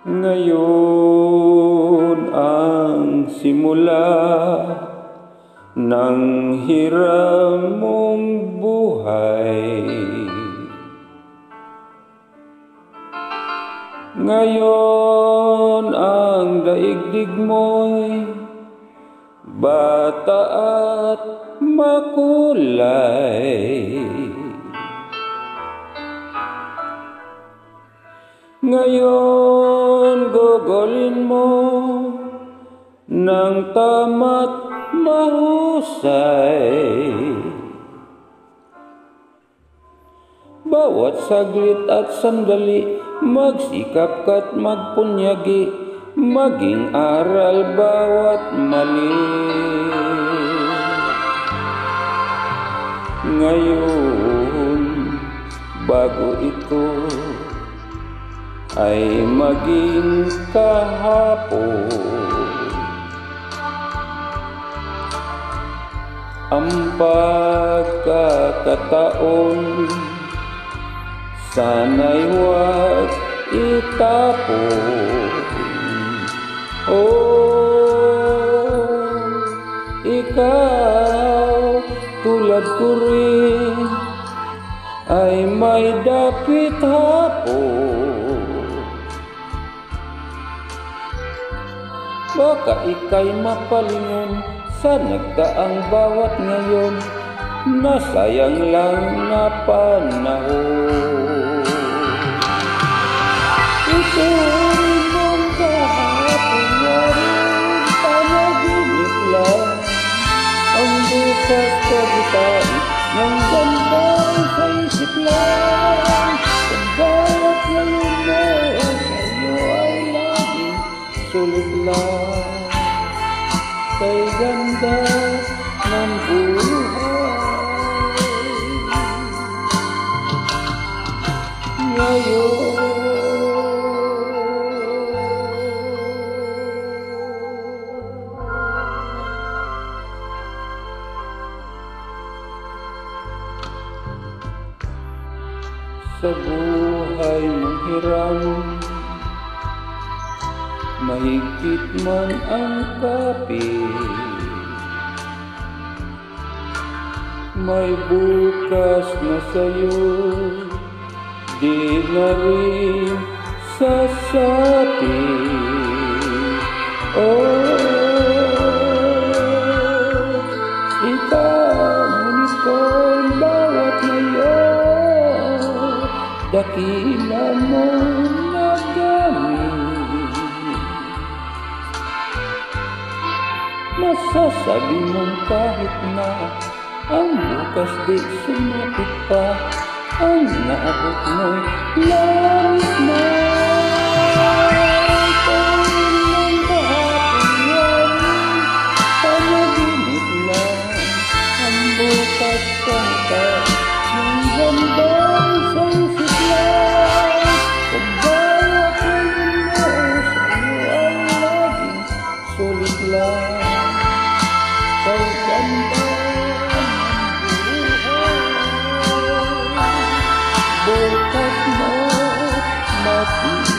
Ngayon ang simula ng hiram mong buhay. Ngayon ang daigdig mo'y bata at makulay. Ngayon gugulin mo ng tama't mahusay. Bawat saglit at sandali, magsikap ka't magpunyagi, maging aral bawat mali. Ngayon, bago ito ay maging kahapon, ang pagkakataon sana'y huwag itapon. Oh, ikaw tulad ko rin ay may dapit hapon. Baka ika'y mapalingon sa nagdaang bawat ngayon, nasayang lang na panahon. Ito rin mong kahapon na rin, panaginip lang ang bukas kagitain niyang ganda sa isip lang. Ang bawat ngayon mo sa'yo ay laging sulit lang, kay ganda ng buhay. Ngayon sa buhay mong hiram, mahigpit man ang kapit, may bukas na sa'yo, di na rin sasapit. Oh, ikaw, ngunit ko'y bawat ngayon, dakila mo nagamit. Masasabi mong kahit na ang bukas di sumapit pa, ang naabot mo'y langit na. Kailan kahapon ngayon, panaginip lang ang bukas kanta ng ganda sa isip lang. Pagbayak ngayon mo sa'yo ay laging sulit lang, kay ganda bukas mo mati.